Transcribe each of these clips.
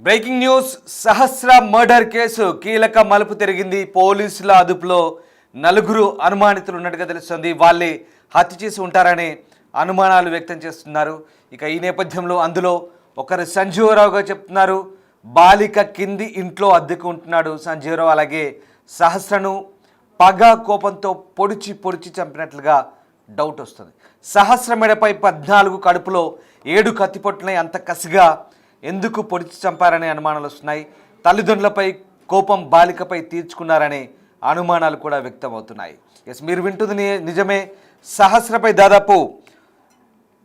Breaking news. Sahasra murder case కీలక మలుపు తిరిగింది. పోలీసుల అదుపులో నలుగురు అనుమానితులు ఉన్నట్టుగా తెలుస్తుంది. వాళ్ళే హత్య చేసి ఉంటారనే అనుమానాలు వ్యక్తం చేస్తున్నారు. ఇక ఈ నేపథ్యంలో అందులో ఒకరు సంజీవరావుగా చెప్తున్నారు. బాలిక కింది ఇంట్లో అద్దెకు ఉంటున్నాడు సంజీవరావు. అలాగే సహస్రను పగ కోపంతో పొడిచి పొడిచి చంపినట్లుగా డౌట్ వస్తుంది. సహస్ర మెడపై 14, కడుపులో 7 కత్తిపొట్టున్నాయి. అంత కసిగా ఎందుకు పొడిచి చంపారనే అనుమానాలు వస్తున్నాయి. తల్లిదండ్రులపై కోపం బాలికపై తీర్చుకున్నారనే అనుమానాలు కూడా వ్యక్తమవుతున్నాయి. ఎస్, మీరు వింటుంది నిజమే. సహస్రపై దాదాపు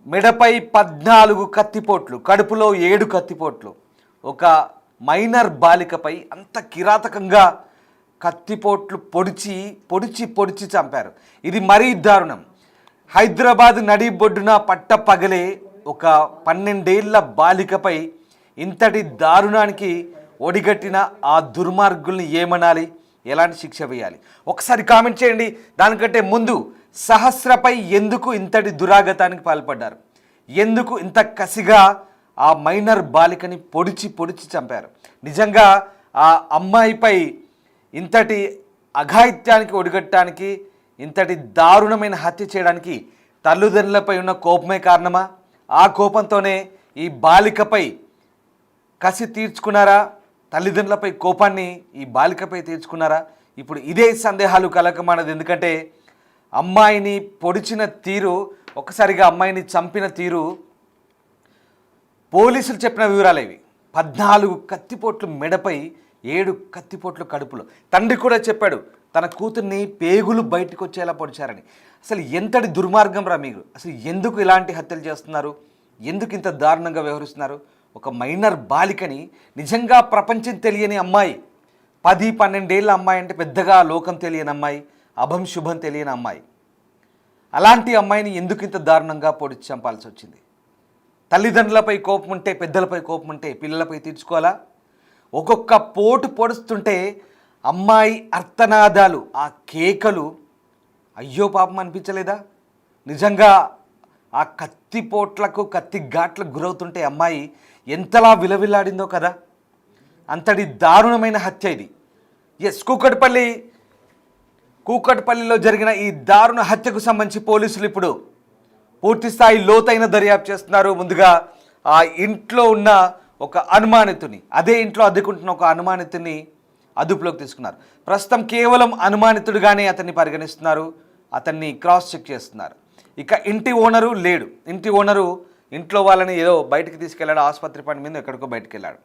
మెడపై 14 కత్తిపోట్లు, కడుపులో 7 కత్తిపోట్లు. ఒక మైనర్ బాలికపై అంత కిరాతకంగా కత్తిపోట్లు పొడిచి పొడిచి పొడిచి చంపారు. ఇది మరీ దారుణం. హైదరాబాద్ నడిబొడ్డున పట్టపగలే ఒక 12 ఏళ్ల బాలికపై ఇంతటి దారుణానికి ఒడిగట్టిన ఆ దుర్మార్గుల్ని ఏమనాలి, ఎలాంటి శిక్ష వేయాలి? ఒకసారి కామెంట్ చేయండి. దానికంటే ముందు సహస్రపై ఎందుకు ఇంతటి దురాగతానికి పాల్పడ్డారు? ఎందుకు ఇంత కసిగా ఆ మైనర్ బాలికని పొడిచి పొడిచి చంపారు? నిజంగా ఆ అమ్మాయిపై ఇంతటి అఘాయిత్యానికి ఒడిగట్టడానికి, ఇంతటి దారుణమైన హత్య చేయడానికి తల్లిదండ్రులపై ఉన్న కోపమే కారణమా? ఆ కోపంతోనే ఈ బాలికపై కసి తీర్చుకున్నారా? తల్లిదండ్రులపై కోపాన్ని ఈ బాలికపై తీర్చుకున్నారా? ఇప్పుడు ఇదే సందేహాలు కలకమానది. ఎందుకంటే అమ్మాయిని పొడిచిన తీరు, ఒక్కసారిగా అమ్మాయిని చంపిన తీరు, పోలీసులు చెప్పిన వివరాలు ఇవి. 14 కత్తిపోట్లు మెడపై, 7 కత్తిపోట్లు కడుపులో. తండ్రి కూడా చెప్పాడు తన కూతుర్ని పేగులు బయటకు వచ్చేలా పొడిచారని. అసలు ఎంతటి దుర్మార్గం రా మీరు! అసలు ఎందుకు ఇలాంటి హత్యలు చేస్తున్నారు? ఎందుకు ఇంత దారుణంగా వ్యవహరిస్తున్నారు? ఒక మైనర్ బాలికని, నిజంగా ప్రపంచం తెలియని అమ్మాయి, 10-12 ఏళ్ళ అమ్మాయి అంటే పెద్దగా లోకం తెలియని అమ్మాయి, అభం శుభం తెలియని అమ్మాయి, అలాంటి అమ్మాయిని ఎందుకు ఇంత దారుణంగా పొడిచి చంపాల్సి వచ్చింది? తల్లిదండ్రులపై కోపం ఉంటే, పెద్దలపై కోపం ఉంటే పిల్లలపై తీర్చుకోవాలా? ఒక్కొక్క పోటు పొడుస్తుంటే అమ్మాయి అర్తనాదాలు, ఆ కేకలు అయ్యో పాపం అనిపించలేదా? నిజంగా ఆ కత్తిపోట్లకు, కత్తి ఘాట్లకు గురవుతుంటే అమ్మాయి ఎంతలా విలవిల్లాడిందో కదా. అంతటి దారుణమైన హత్య ఇది. ఎస్, కూకట్పల్లిలో జరిగిన ఈ దారుణ హత్యకు సంబంధించి పోలీసులు ఇప్పుడు పూర్తి స్థాయి లోతైన దర్యాప్తు చేస్తున్నారు. ముందుగా ఆ ఇంట్లో ఉన్న ఒక అనుమానితుని, అదే ఇంట్లో అద్దెకుంటున్న ఒక అనుమానితుని అదుపులోకి తీసుకున్నారు. ప్రస్తుతం కేవలం అనుమానితుడిగానే అతన్ని పరిగణిస్తున్నారు. అతన్ని క్రాస్ చెక్ చేస్తున్నారు. ఇక ఇంటి ఓనరు లేడు. ఇంటి ఓనరు ఇంట్లో వాళ్ళని ఏదో బయటకు తీసుకెళ్ళాడు, ఆసుపత్రి పని మీద ఎక్కడికో బయటకు వెళ్ళాడు.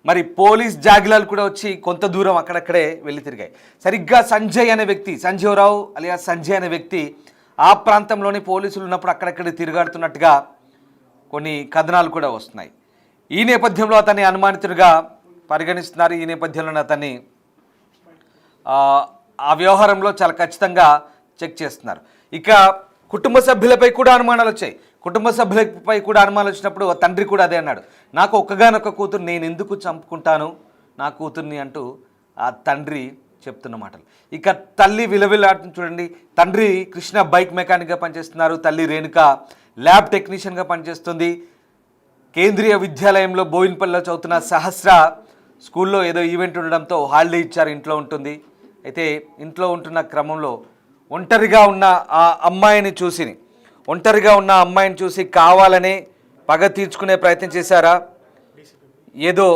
మరి పోలీస్ జాగిలాలు కూడా వచ్చి కొంత దూరం అక్కడక్కడే వెళ్ళి తిరిగాయి. సరిగ్గా సంజయ్ అనే వ్యక్తి, సంజీవరావు అలియా సంజయ్ అనే వ్యక్తి ఆ ప్రాంతంలోని పోలీసులు ఉన్నప్పుడు అక్కడక్కడే తిరుగాడుతున్నట్టుగా కొన్ని కథనాలు కూడా వస్తున్నాయి. ఈ నేపథ్యంలో అతన్ని అనుమానితుడిగా పరిగణిస్తున్నారు. ఈ నేపథ్యంలో అతన్ని ఆ వ్యవహారంలో చాలా ఖచ్చితంగా చెక్ చేస్తున్నారు. ఇక కుటుంబ సభ్యులపై కూడా అనుమానాలు వచ్చాయి. కుటుంబ సభ్యులపై కూడా అనుమానాలు వచ్చినప్పుడు తండ్రి కూడా అదే అన్నాడు, నాకు ఒక్కగానొక్క కూతురు, నేను ఎందుకు చంపుకుంటాను నా కూతుర్ని అంటూ ఆ తండ్రి చెప్తున్న మాటలు. ఇక తల్లి విలవిలాడుతుంది చూడండి. తండ్రి కృష్ణ బైక్ మెకానిక్గా పనిచేస్తున్నారు. తల్లి రేణుక ల్యాబ్ టెక్నీషియన్గా పనిచేస్తుంది. కేంద్రీయ విద్యాలయంలో బోయిన్పల్లిలో చదువుతున్న సహస్ర స్కూల్లో ఏదో ఈవెంట్ ఉండడంతో హాలిడే ఇచ్చారు, ఇంట్లో ఉంటుంది. అయితే ఇంట్లో ఉంటున్న క్రమంలో ఒంటరిగా ఉన్న ఆ అమ్మాయిని చూసి కావాలనే పగ తీర్చుకునే ప్రయత్నం చేశారా? ఏదో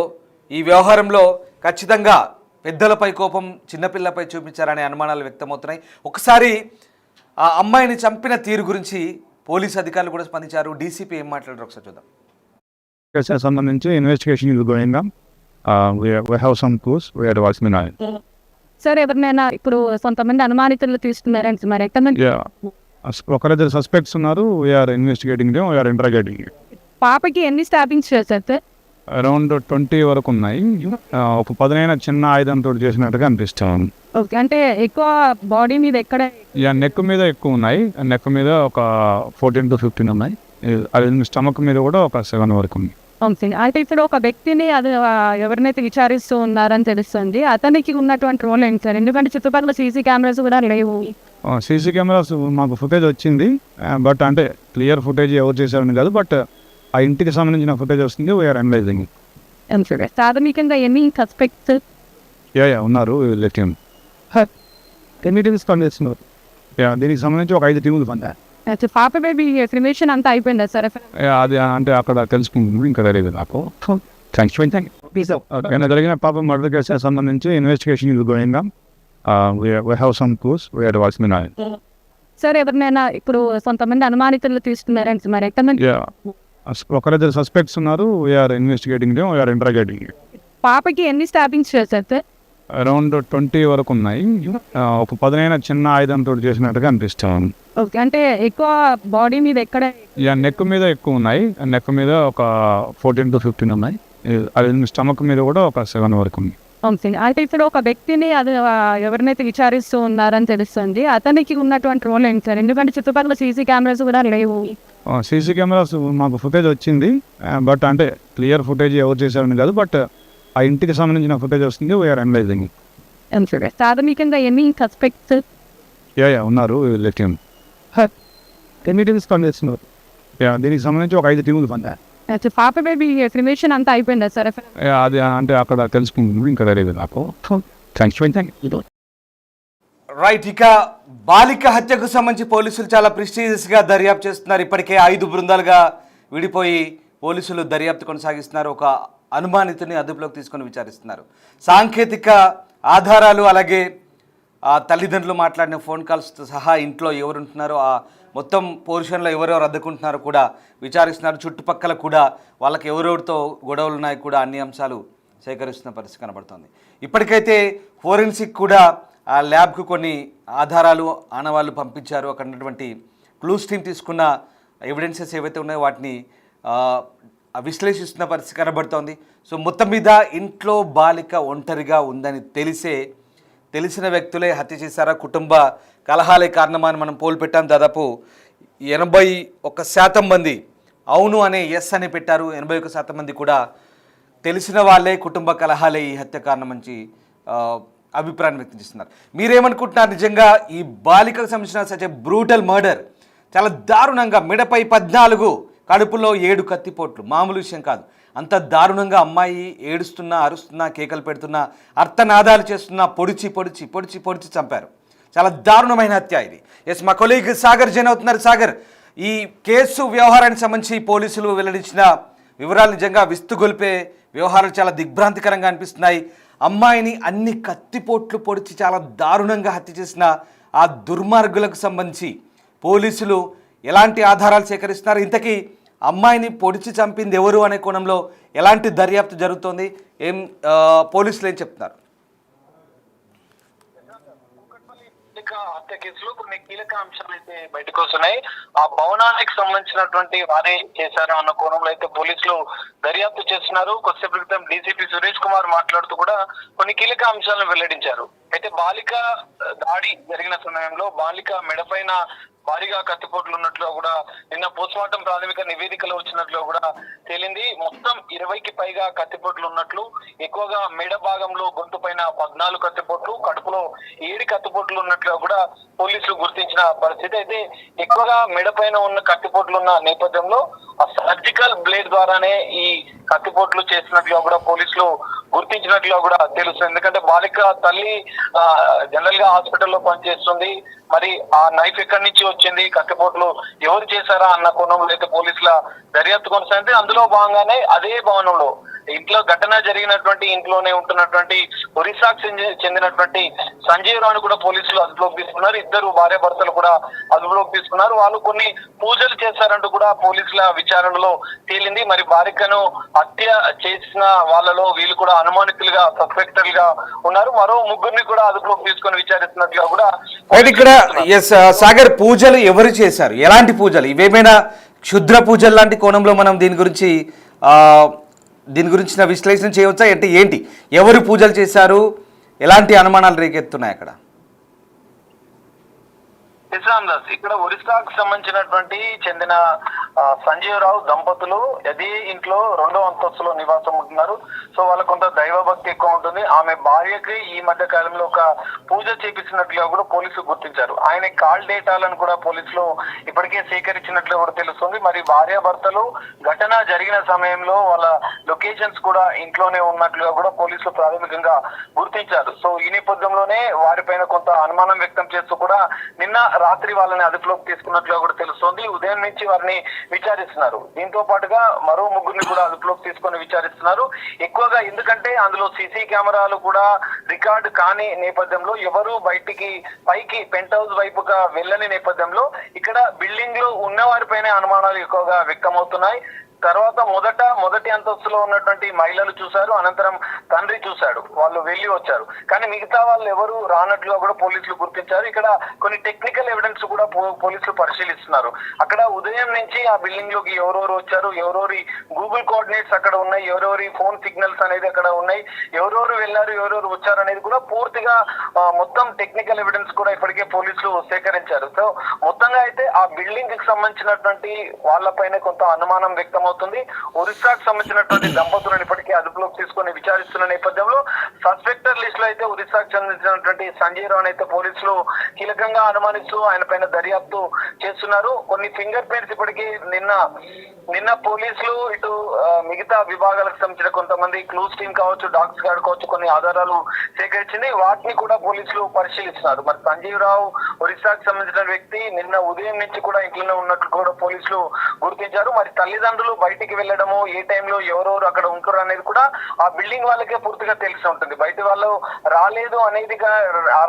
ఈ వ్యవహారంలో ఖచ్చితంగా పెద్దలపై కోపం చిన్నపిల్లపై చూపించారనే అనుమానాలు వ్యక్తమవుతున్నాయి. ఒకసారి ఆ అమ్మాయిని చంపిన తీరు గురించి పోలీసు అధికారులు కూడా స్పందించారు. డీసీపీ ఏం మాట్లాడారు ఒకసారి చూద్దాం. సంబంధించి investigation is going on. We have some clues. We are working on it. Sir, ఎవరినైనా ఇప్పుడు కొంతమంది అనుమానితులు తీసుకున్నారంటే మరి ఎక్కడ నుంచి? ఒకరిద్దరు సస్పెక్ట్స్ ఉన్నారు. We are investigating them, we are interrogating. పాపకి ఎన్ని స్టాబింగ్స్ చేశారు సార్? అరౌండ్ 20 వరకు ఉన్నాయి. ఒక 15 చిన్న ఆయుధంతో చేసినట్టుగా అనిపిస్తాను. ఓకే, అంటే ఎక్కువ బాడీ మీద ఎక్కడ? నెక్ మీద ఎక్కువ ఉన్నాయి. నెక్ మీద ఒక 14 to 15 ఉన్నాయి. అది స్టమక్ మీద కూడా ఒక 7 వరకు ఉంది. అయితే ఇప్పుడు ఒక వ్యక్తిని అది ఎవరినైతే విచారిస్తూ ఉన్నారని తెలుస్తుంది, అతనికి ఉన్నటువంటి రోల్ ఏంటి సార్? ఎందుకంటే చుట్టుపక్కల సీసీ కెమెరాస్ కూడా లేవు. సీసీ కెమెరాస్ మాకు ఫుటేజ్ వచ్చింది, బట్ అంటే క్లియర్ ఫుటేజ్ ఎవరు చేశారని కాదు, బట్ ఆ ఇంటికి సంబంధించిన ఫుటేజ్ వస్తుంది. We are analysing. ప్రాథమికంగా ఎన్ని సస్పెక్ట్స్ యా ఉన్నారు లెక్యం ఎన్ని టీమ్స్ పని చేస్తున్నారు దీనికి సంబంధించి ఒక 5 టీములు పని పాప బేబీ క్రిమేషన్ అంతా అయిపోయిందా సార్? అది అంటే అక్కడ తెలుసుకుంటున్నాను, ఇంకా తెలియదు నాకు. థ్యాంక్స్ ఏమైనా జరిగిన పాప మర్డర్ కేసు సంబంధించి investigation is going on. We have some clues. We are watching it. Sir ఎవరినైనా ఇప్పుడు కొంతమంది అనుమానితులు తీసుకున్నారంటే మరి ఎక్కడ నుంచి ఒకరిద్దరు సస్పెక్ట్స్ ఉన్నారు. We are investigating them, we are interrogating. పాపకి ఎన్ని స్టాబింగ్స్ చేశారు సార్? అరౌండ్ 20 వరకు ఉన్నాయి. ఒక 10 చిన్న ఆయుధంతో చేసినట్టుగా అనిపిస్తాం. ఓకే, అంటే ఎక్కువ బాడీ మీద ఎక్కడ? నెక్ మీద ఎక్కువ ఉన్నాయి. నెక్ మీద ఒక 14 to 15 ఉన్నాయి. అది స్టమక్ మీద కూడా ఒక 7 వరకు ఉంది. ఓకే, అయితే ఇప్పుడు ఒక వ్యక్తిని అది ఎవరినైతే విచారిస్తూ ఉన్నారని తెలుస్తుంది. అతనికి ఉన్నటువంటి రోల్ ఏంటి సార్? ఎందుకంటే చుట్టుపక్కల సీసీ కెమెరాస్ కూడా లేవు. సీసీ కెమెరాస్ మాకు ఫుటేజ్ వచ్చింది, బట్ అంటే క్లియర్ ఫుటేజ్ ఎవరు చేశారని కాదు, బట్ ఆ ఇంటికి సంబంధించిన ఫుటేజ్ వస్తుంది. We are analysing. ప్రాథమికంగా ఎన్ని సస్పెక్ట్స్ యా ఉన్నారు లెక్యం ఎన్ని టీమ్స్ పని చేస్తున్నారు? దీనికి సంబంధించి ఒక 5 టీములు పని పాప బేబీ క్రిమేషన్ అంతా అయిపోయిందా సార్? అది అంటే అక్కడ తెలుసుకుంటున్నాను, ఇంకా తెలియదు నాకు. థ్యాంక్స్. రైట్, ఇక బాలిక హత్యకు సంబంధించి పోలీసులు చాలా ప్రెస్టీజియస్గా దర్యాప్తు చేస్తున్నారు. ఇప్పటికే 5 బృందాలుగా విడిపోయి పోలీసులు దర్యాప్తు కొనసాగిస్తున్నారు. ఒక అనుమానితుని అదుపులోకి తీసుకొని విచారిస్తున్నారు. సాంకేతిక ఆధారాలు అలాగే ఆ తల్లిదండ్రులు మాట్లాడిన ఫోన్ కాల్స్తో సహా ఇంట్లో ఎవరు ఉంటున్నారో ఆ మొత్తం పోర్షన్లో ఎవరెవరు అద్దుకుంటున్నారో కూడా విచారిస్తున్నారు. చుట్టుపక్కల కూడా వాళ్ళకి ఎవరెవరితో గొడవలు ఉన్నాయి కూడా అన్ని అంశాలు సేకరిస్తున్న పరిస్థితి కనబడుతుంది. ఇప్పటికైతే ఫోరెన్సిక్ కూడా ఆ ల్యాబ్కు కొన్ని ఆధారాలు ఆనవాళ్ళు పంపించారు. అక్కడ ఉన్నటువంటి క్లూస్ టీమ్ తీసుకున్న ఎవిడెన్సెస్ ఏవైతే ఉన్నాయో వాటిని విశ్లేషిస్తున్న పరిస్థితి కనబడుతోంది. సో మొత్తం మీద ఇంట్లో బాలిక ఒంటరిగా ఉందని తెలిసిన వ్యక్తులే హత్య చేశారా, కుటుంబ కలహాలే కారణమని మనం పోల్ పెట్టాం. దాదాపు 81% మంది అవును అనే ఎస్ అని పెట్టారు. 81% మంది కూడా తెలిసిన వాళ్ళే కుటుంబ కలహాలే ఈ హత్య కారణం నుంచి అభిప్రాయం వ్యక్తం చేస్తున్నారు. మీరేమనుకుంటున్నారు? నిజంగా ఈ బాలికకు సంబంధించిన సచ్ బ్రూటల్ మర్డర్ చాలా దారుణంగా, మెడపై 14, కడుపులో 7 కత్తిపోట్లు, మామూలు విషయం కాదు. అంత దారుణంగా అమ్మాయి ఏడుస్తున్నా, అరుస్తున్నా, కేకలు పెడుతున్నా, అర్థనాదాలు చేస్తున్నా పొడిచి పొడిచి పొడిచి పొడిచి చంపారు. చాలా దారుణమైన హత్య ఇది. ఎస్, మా కొలీగ్ సాగర్ జైన్ అవుతున్నారు. సాగర్, ఈ కేసు వ్యవహారానికి సంబంధించి పోలీసులు వెల్లడించిన వివరాలు నిజంగా విస్తుగొల్పే వ్యవహారాలు, చాలా దిగ్భ్రాంతికరంగా అనిపిస్తున్నాయి. అమ్మాయిని అన్ని కత్తిపోట్లు పొడిచి చాలా దారుణంగా హత్య చేసిన ఆ దుర్మార్గులకు సంబంధించి పోలీసులు ఎలాంటి ఆధారాలు సేకరిస్తున్నారు? ఇంతకీ అమ్మాయిని పొడిచి చంపింది ఎవరు అనే కోణంలో ఎలాంటి దర్యాప్తు జరుగుతోంది? పోలీసులు ఏం చెప్తున్నారు? హత్య కేసులో కొన్ని కీలక అంశాలు అయితే బయటకు వస్తున్నాయి. ఆ భవనానికి సంబంధించినటువంటి వారే చేశారు అన్న కోణంలో అయితే పోలీసులు దర్యాప్తు చేస్తున్నారు. కొద్దిసేపు క్రితం డీసీపీ సురేష్ కుమార్ మాట్లాడుతూ కూడా కొన్ని కీలక అంశాలను వెల్లడించారు. అయితే బాలిక దాడి జరిగిన సమయంలో బాలిక మెడపైన భారీగా కత్తిపోట్లు ఉన్నట్లు కూడా నిన్న పోస్ట్మార్టం ప్రాథమిక నివేదికలో వచ్చినట్లు కూడా తేలింది. మొత్తం 20కి పైగా కత్తిపోట్లు ఉన్నట్లు, ఎక్కువగా మెడ భాగంలో గొంతు పైన 14 కత్తిపోట్లు, కడుపులో 7 కత్తిపోట్లు ఉన్నట్లు కూడా పోలీసులు గుర్తించిన పరిస్థితి. అయితే ఎక్కువగా మెడ పైన ఉన్న కత్తిపోట్లు ఉన్న నేపథ్యంలో ఆ సర్జికల్ బ్లేడ్ ద్వారానే ఈ కత్తిపోట్లు చేసినట్లుగా కూడా పోలీసులు గుర్తించినట్లుగా కూడా తెలుస్తుంది. ఎందుకంటే బాలిక తల్లి జనరల్ గా హాస్పిటల్లో పనిచేస్తుంది. మరి ఆ నైఫ్ ఎక్కడి నుంచి వచ్చింది, కత్తిపోట్లు ఎవరు చేశారా అన్న కోణంలో అయితే పోలీసుల దర్యాప్తు కొనసాగింది. అందులో భాగంగానే అదే భవనంలో ఇంట్లో ఘటన జరిగినటువంటి ఇంట్లోనే ఉంటున్నటువంటి ఒరిస్సాకు చెందినటువంటి సంజీవ్ రావును కూడా పోలీసులు అదుపులోకి తీసుకున్నారు. ఇద్దరు భార్య భర్తలు కూడా అదుపులోకి తీసుకున్నారు. వాళ్ళు కొన్ని పూజలు చేశారంటూ కూడా పోలీసుల విచారణలో తేలింది. మరి బాలికను హత్య చేసిన వాళ్ళలో వీళ్ళు కూడా అనుమానితులుగా, సస్పెక్టర్లుగా ఉన్నారు. మరో 3 కూడా అదుపులోకి తీసుకొని విచారిస్తున్నట్లుగా కూడా ఇక్కడ సాగర్, పూజలు ఎవరు చేశారు, ఎలాంటి పూజలు, ఇవేమైనా క్షుద్ర పూజలు లాంటి కోణంలో మనం దీని గురించిన విశ్లేషణ చేయవచ్చా? అంటే ఏంటి, ఎవరు పూజలు చేశారు, ఎలాంటి అనుమానాలు రేకెత్తున్నాయి అక్కడ? ఇస్లాం దాస్ ఇక్కడ ఒరిస్సాకు సంబంధించినటువంటి చెందిన సంజీవ్ రావు దంపతులు అదే ఇంట్లో 2వ అంతస్తులో నివాసం ఉంటున్నారు. సో వాళ్ళకు కొంత దైవభక్తి ఎక్కువ ఉంటుంది. ఆమె భార్యకి ఈ మధ్య కాలంలో ఒక పూజ చేపించినట్లుగా కూడా పోలీసులు గుర్తించారు. ఆయన కాల్ డేటాలను కూడా పోలీసులు ఇప్పటికే సేకరించినట్లు కూడా తెలుస్తుంది. మరి భార్యాభర్తలు ఘటన జరిగిన సమయంలో వాళ్ళ లొకేషన్స్ కూడా ఇంట్లోనే ఉన్నట్లుగా కూడా పోలీసులు ప్రాథమికంగా గుర్తించారు. సో ఈ నేపథ్యంలోనే వారిపైన కొంత అనుమానం వ్యక్తం చేస్తూ కూడా నిన్న రాత్రి వాళ్ళని అదుపులోకి తీసుకున్నట్లుగా కూడా తెలుస్తోంది. ఉదయం నుంచి వారిని విచారిస్తున్నారు. దీంతో పాటుగా మరో 3 కూడా అదుపులోకి తీసుకొని విచారిస్తున్నారు. ఎక్కువగా ఎందుకంటే అందులో సీసీ కెమెరాలు కూడా రికార్డు కాని నేపథ్యంలో ఎవరు బయటికి పైకి పెంట్ హౌస్ వైపుగా వెళ్ళని నేపథ్యంలో ఇక్కడ బిల్డింగ్ లో ఉన్న వారిపైనే అనుమానాలు ఎక్కువగా వ్యక్తమవుతున్నాయి. తర్వాత మొదటి అంతస్తులో ఉన్నటువంటి మహిళలు చూశారు, అనంతరం తండ్రి చూశాడు, వాళ్ళు వెళ్ళి వచ్చారు. కానీ మిగతా వాళ్ళు ఎవరు రానట్లుగా కూడా పోలీసులు గుర్తించారు. ఇక్కడ కొన్ని టెక్నికల్ ఎవిడెన్స్ కూడా పోలీసులు పరిశీలిస్తున్నారు. అక్కడ ఉదయం నుంచి ఆ బిల్డింగ్ లోకి ఎవరెవరు వచ్చారు, ఎవరెవరి గూగుల్ కోఆర్డినేట్స్ అక్కడ ఉన్నాయి, ఎవరెవరి ఫోన్ సిగ్నల్స్ అనేది అక్కడ ఉన్నాయి, ఎవరెవరు వెళ్ళారు, ఎవరెవరు వచ్చారు అనేది కూడా పూర్తిగా మొత్తం టెక్నికల్ ఎవిడెన్స్ కూడా ఇప్పటికే పోలీసులు సేకరించారు. సో మొత్తంగా అయితే ఆ బిల్డింగ్ కి సంబంధించినటువంటి వాళ్ళపైన కొంత అనుమానం వ్యక్తమవుతుంది. ఒరిస్సాకు సంబంధించినటువంటి దంపతులను ఇప్పటికే అదుపులోకి తీసుకొని విచారిస్తున్న నేపథ్యంలో సస్పెక్టర్ లిస్ట్ లో అయితే ఒరిస్సాకు చెందినటువంటి సంజయ్ రావు అయితే పోలీసులు కీలకంగా అనుమానిస్తూ ఆయన పైన దర్యాప్తు చేస్తున్నారు. కొన్ని ఫింగర్ ప్రింట్స్ ఇప్పటికీ నిన్న పోలీసులు ఇటు మిగతా విభాగాలకు సంబంధించిన కొంతమంది క్లూస్ టీమ్ కావచ్చు, డాగ్స్ గార్డ్ కావచ్చు, కొన్ని ఆధారాలు సేకరించింది. వాటిని కూడా పోలీసులు పరిశీలిస్తున్నారు. మరి సంజీవ్ రావు ఒరిస్సాకు సంబంధించిన వ్యక్తి నిన్న ఉదయం నుంచి కూడా ఇంట్లోనే ఉన్నట్లు కూడా పోలీసులు గుర్తించారు. మరి తల్లిదండ్రులు బయటికి వెళ్ళడము, ఏ టైంలో ఎవరెవరు అక్కడ ఉంటారు అనేది కూడా ఆ బిల్డింగ్ వాళ్ళకే పూర్తిగా తెలిసి ఉంటుంది. బయట వాళ్ళు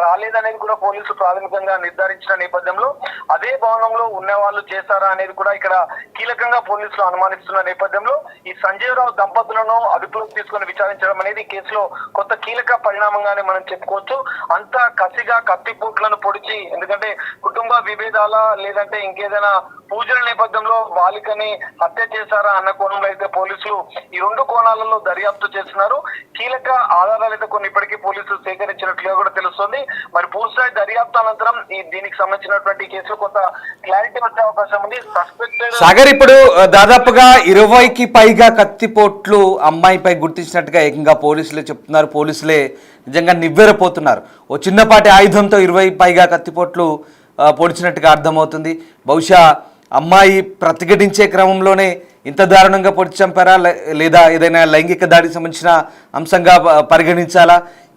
రాలేదనేది కూడా పోలీసులు ప్రాథమికంగా నిర్ధారించిన నేపథ్యంలో అదే భవనంలో ఉన్న వాళ్ళు చేశారా అనేది కూడా ఇక్కడ కీలకంగా పోలీసులు అనుమానిస్తున్న నేపథ్యంలో ఈ సంజయ్ రావు దంపతులను అదుపులోకి తీసుకొని విచారించడం అనేది ఈ కేసులో కొత్త కీలక పరిణామంగానే మనం చెప్పుకోవచ్చు. అంత కసిగా కత్తిపోట్లను పొడిచి, ఎందుకంటే కుటుంబ విభేదాల లేదంటే ఇంకేదైనా పూజల నేపథ్యంలో బాలికని హత్య చేశారా అన్న కోణంలో అయితే పోలీసులు ఈ 2 కోణాలలో దర్యాప్తు చేస్తున్నారు. కీలక ఆధారాలు అయితే కొన్ని ఇప్పటికీ పోలీసులు సేకరించినట్లుగా కూడా తెలుస్తుంది. మరి పూర్తిస్థాయి దర్యాప్తు అనంతరం దీనికి సంబంధించినటువంటి కేసులో కొంత క్లారిటీ వచ్చే అవకాశం ఉంది. సస్పెక్టెడ్ సాగర్, ఇప్పుడు దాదాపుగా 20కి పైగా కత్తిపోట్లు అమ్మాయిపై గుర్తించినట్టుగా ఏకంగా పోలీసులే చెప్తున్నారు. పోలీసులే నిజంగా నివ్వెరపోతున్నారు. ఓ చిన్నపాటి ఆయుధంతో 20 పైగా కత్తిపోట్లు పొడిచినట్టుగా అర్థమవుతుంది. బహుశా అమ్మాయి ప్రతిఘటించే క్రమంలోనే ఇంత దారుణంగా పొడిచి చంపారా, లేదా ఏదైనా లైంగిక దాడికి సంబంధించిన అంశంగా పరిగణించాలా?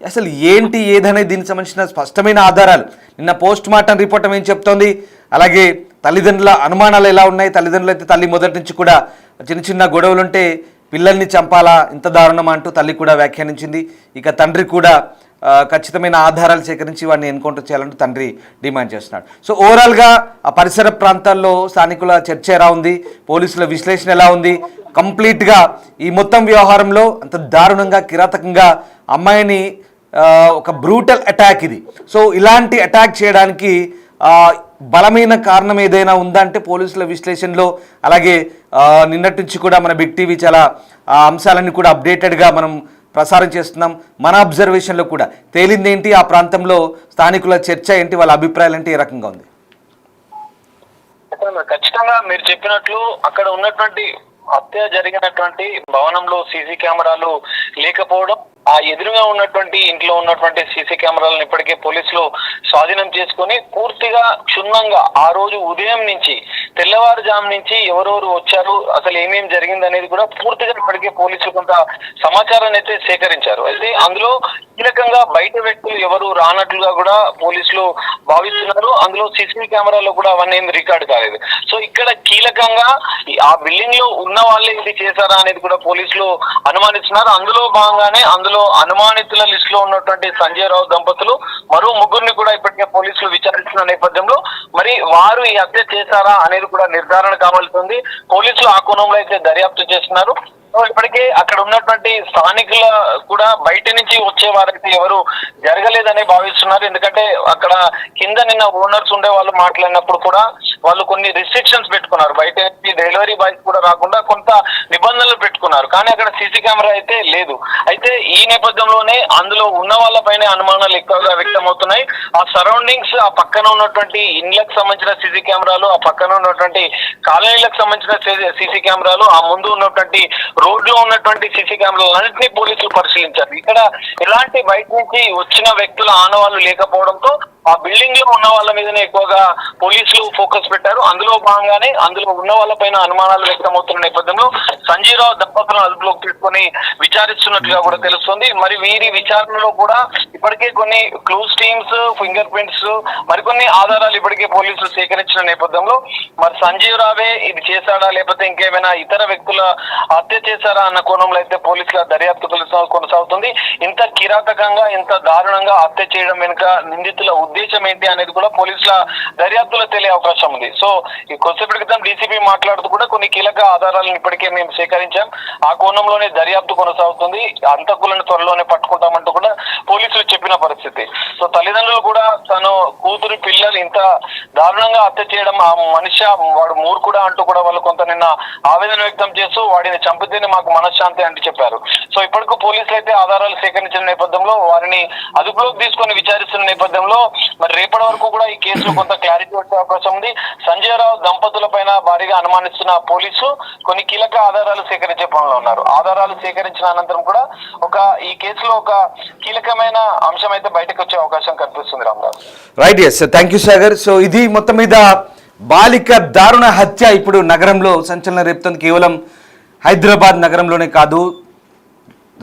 అసలు ఏంటి ఏదనే దీనికి సంబంధించిన స్పష్టమైన ఆధారాలు నిన్న పోస్ట్ మార్టం రిపోర్ట్ ఏం చెప్తోంది? అలాగే తల్లిదండ్రుల అనుమానాలు ఎలా ఉన్నాయి? తల్లిదండ్రులు అయితే తల్లి మొదటి నుంచి కూడా చిన్న గొడవలుంటే పిల్లల్ని చంపాలా, ఇంత దారుణం అంటూ తల్లి కూడా వ్యాఖ్యానించింది. ఇక తండ్రి కూడా ఖచ్చితమైన ఆధారాలు సేకరించి వాడిని ఎన్కౌంటర్ చేయాలంటూ తండ్రి డిమాండ్ చేస్తున్నాడు. సో ఓవరాల్గా ఆ పరిసర ప్రాంతాల్లో స్థానికుల చర్చ ఎలా ఉంది, పోలీసుల విశ్లేషణ ఎలా ఉంది, కంప్లీట్గా ఈ మొత్తం వ్యవహారంలో అంత దారుణంగా కిరాతకంగా అమ్మాయిని ఒక బ్రూటల్ అటాక్ ఇది. సో ఇలాంటి అటాక్ చేయడానికి బలమైన కారణం ఏదైనా ఉందా అంటే పోలీసుల విశ్లేషణలో, అలాగే నిన్నటి నుంచి కూడా మన బిగ్ టీవీ చాలా అంశాలన్నీ కూడా అప్డేటెడ్గా మనం ప్రసారం చేస్తున్నాం. మన అబ్జర్వేషన్లో కూడా తేలింది ఏంటి, ఆ ప్రాంతంలో స్థానికుల చర్చ ఏంటి, వాళ్ళ అభిప్రాయాలు ఏంటి, ఏ రకంగా ఉంది? ఖచ్చితంగా మీరు చెప్పినట్లు అక్కడ ఉన్నటువంటి హత్య జరిగినటువంటి భవనంలో సీసీ కెమెరాలు లేకపోవడం, ఆ ఎదురుగా ఉన్నటువంటి ఇంట్లో ఉన్నటువంటి సీసీ కెమెరాలను ఇప్పటికే పోలీసులు స్వాధీనం చేసుకుని పూర్తిగా క్షుణ్ణంగా ఆ రోజు ఉదయం నుంచి తెల్లవారుజాము నుంచి ఎవరెవరు వచ్చారు, అసలు ఏమేం జరిగింది అనేది కూడా పూర్తిగా ఇప్పటికే పోలీసులు కొంత సమాచారాన్ని అయితే సేకరించారు. అయితే అందులో కీలకంగా బయట వ్యక్తులు ఎవరు రానట్లుగా కూడా పోలీసులు భావిస్తున్నారు. అందులో సీసీ కెమెరాలో కూడా అవన్నీ ఏమి రికార్డు కాలేదు. సో ఇక్కడ కీలకంగా ఆ బిల్డింగ్ లో ఉన్న వాళ్ళే ఇది చేశారా అనేది కూడా పోలీసులు అనుమానిస్తున్నారు. అందులో భాగంగానే అందులో అనుమానితుల లిస్ట్ లో ఉన్నటువంటి సంజయ్ రావు దంపతులు మరో 3 కూడా ఇప్పటికే పోలీసులు విచారిస్తున్న నేపథ్యంలో మరి వారు ఈ హత్య చేశారా అనేది కూడా నిర్ధారణ కావాల్సింది. పోలీసులు ఆ కోణంలో అయితే దర్యాప్తు చేస్తున్నారు. సో ఇప్పటికే అక్కడ ఉన్నటువంటి స్థానికుల కూడా బయట నుంచి వచ్చే వారైతే ఎవరు జరగలేదని భావిస్తున్నారు. ఎందుకంటే అక్కడ కింద నిన్న ఓనర్స్ ఉండే వాళ్ళు మాట్లాడినప్పుడు కూడా వాళ్ళు కొన్ని రిస్ట్రిక్షన్స్ పెట్టుకున్నారు. బయట నుంచి డెలివరీ బాయ్స్ కూడా రాకుండా కొంత నిబంధనలు పెట్టుకున్నారు. కానీ అక్కడ సీసీ కెమెరా అయితే లేదు. అయితే ఈ నేపథ్యంలోనే అందులో ఉన్న వాళ్ళపైనే అనుమానాలు ఎక్కువగా వ్యక్తమవుతున్నాయి. ఆ సరౌండింగ్స్, ఆ పక్కన ఉన్నటువంటి ఇండ్లకు సంబంధించిన సీసీ కెమెరాలు, ఆ పక్కన ఉన్నటువంటి కాలనీలకు సంబంధించిన సీసీ కెమెరాలు, ఆ ముందు ఉన్నటువంటి రోడ్ లో ఉన్నటువంటి సీసీ కెమెరాలు అన్నింటినీ పోలీసులు పరిశీలించారు. ఇక్కడ ఎలాంటి బయట నుంచి వచ్చిన వ్యక్తుల ఆనవాళ్లు లేకపోవడంతో ఆ బిల్డింగ్ లో ఉన్న వాళ్ళ మీదనే ఎక్కువగా పోలీసులు ఫోకస్ పెట్టారు. అందులో భాగంగానే అందులో ఉన్న వాళ్ళపైన అనుమానాలు వ్యక్తమవుతున్న నేపథ్యంలో సంజయ్ రావు దంపతులను అదుపులోకి తీసుకొని విచారిస్తున్నట్టుగా కూడా తెలుస్తుంది. మరి వీరి విచారణలో కూడా ఇప్పటికే కొన్ని క్లూస్ టీమ్స్, ఫింగర్ ప్రింట్స్, మరికొన్ని ఆధారాలు ఇప్పటికే పోలీసులు సేకరించిన నేపథ్యంలో మరి సంజయ్ రావే ఇది చేశాడా లేకపోతే ఇంకేమైనా ఇతర వ్యక్తుల హత్య చేశారా అన్న కోణంలో అయితే పోలీసుల దర్యాప్తు కొనసాగుతుంది. ఇంత కిరాతకంగా, ఇంత దారుణంగా హత్య చేయడం వెనుక నిందితుల ఉద్దేశం ఏంటి అనేది కూడా పోలీసుల దర్యాప్తులో తెలియ అవకాశం ఉంది. సో ఈ కొద్దిసేపటి క్రితం డీసీపీ మాట్లాడుతూ కూడా కొన్ని కీలక ఆధారాలను ఇప్పటికే మేము సేకరించాం, ఆ కోణంలోనే దర్యాప్తు కొనసాగుతుంది, అంతకులను త్వరలోనే పట్టుకుంటామంటూ కూడా పోలీసులు చెప్పిన పరిస్థితి. సో తల్లిదండ్రులు కూడా తను కూతురు పిల్లలు ఇంత దారుణంగా హత్య చేయడం, ఆ మనిషి వాడు మూర్ఖుడా అంటూ కూడా వాళ్ళు కొంత నిన్న ఆవేదన వ్యక్తం చేస్తూ వాడిని చంపితేనే మాకు మనశ్శాంతి అంటూ చెప్పారు. సో ఇప్పటికూ పోలీసులు అయితే ఆధారాలు సేకరించిన నేపథ్యంలో వారిని అదుపులోకి తీసుకొని విచారిస్తున్న నేపథ్యంలో మరి రేపటి వరకు కూడా ఈ కేసులో కొంత క్లారిటీ వచ్చే అవకాశం ఉంది. సంజయ్ రావు దంపతుల పైన భారీగా అనుమానిస్తున్న పోలీసు కొన్ని కీలక ఆధారాలు సేకరించే పనిలో ఉన్నారు. ఆధారాలు సేకరించిన అనంతరం కూడా ఈ కేసులో ఒక కీలకమైన అంశం అయితే బయటకు వచ్చే అవకాశం కనిపిస్తుంది. Ramdas right, yes, thank you Sagar. So ఇది మొత్తం మీద బాలిక దారుణ హత్య ఇప్పుడు నగరంలో సంచలనం రేపుతుంది. కేవలం హైదరాబాద్ నగరంలోనే కాదు,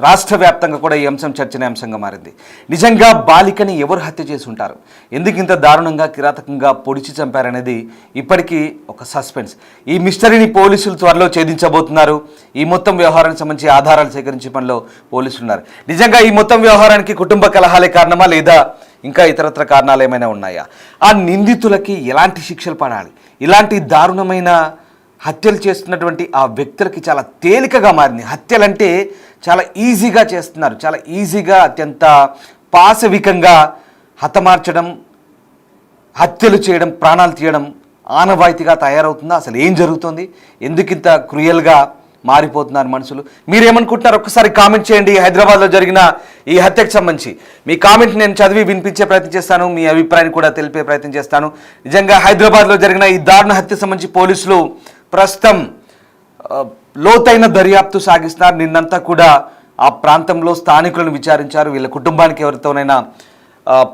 రాష్ట్ర వ్యాప్తంగా కూడా ఈ అంశం చర్చనీయాంశంగా మారింది. నిజంగా బాలికని ఎవరు హత్య చేసి ఉంటారు, ఎందుకు ఇంత దారుణంగా కిరాతకంగా పొడిచి చంపారనేది ఇప్పటికీ ఒక సస్పెన్స్. ఈ మిస్టరీని పోలీసులు త్వరలో ఛేదించబోతున్నారు. ఈ మొత్తం వ్యవహారానికి సంబంధించి ఆధారాలు సేకరించే పనిలో పోలీసులు ఉన్నారు. నిజంగా ఈ మొత్తం వ్యవహారానికి కుటుంబ కలహాలే కారణమా లేదా ఇంకా ఇతరత్ర కారణాలు ఏమైనా ఉన్నాయా? ఆ నిందితులకి ఎలాంటి శిక్షలు పడాలి? ఇలాంటి దారుణమైన హత్యలు చేస్తున్నటువంటి ఆ వ్యక్తులకి చాలా తేలికగా మారింది. హత్యలంటే చాలా ఈజీగా చేస్తున్నారు, చాలా ఈజీగా అత్యంత పాశవికంగా హతమార్చడం, హత్యలు చేయడం, ప్రాణాలు తీయడం ఆనవాయితీగా తయారవుతుందా? అసలు ఏం జరుగుతుంది? ఎందుకింత క్రూయల్గా మారిపోతున్నారు మనుషులు? మీరేమనుకుంటున్నారు? ఒక్కసారి కామెంట్ చేయండి. హైదరాబాద్లో జరిగిన ఈ హత్యకు సంబంధించి మీ కామెంట్ నేను చదివి వినిపించే ప్రయత్నం చేస్తాను, మీ అభిప్రాయాన్ని కూడా తెలిపే ప్రయత్నం చేస్తాను. నిజంగా హైదరాబాద్లో జరిగిన ఈ దారుణ హత్య సంబంధించి పోలీసులు ప్రస్తుతం లోతైన దర్యాప్తు సాగిస్తున్నారు. నిన్నంతా కూడా ఆ ప్రాంతంలో స్థానికులను విచారించారు. వీళ్ళ కుటుంబానికి ఎవరితోనైనా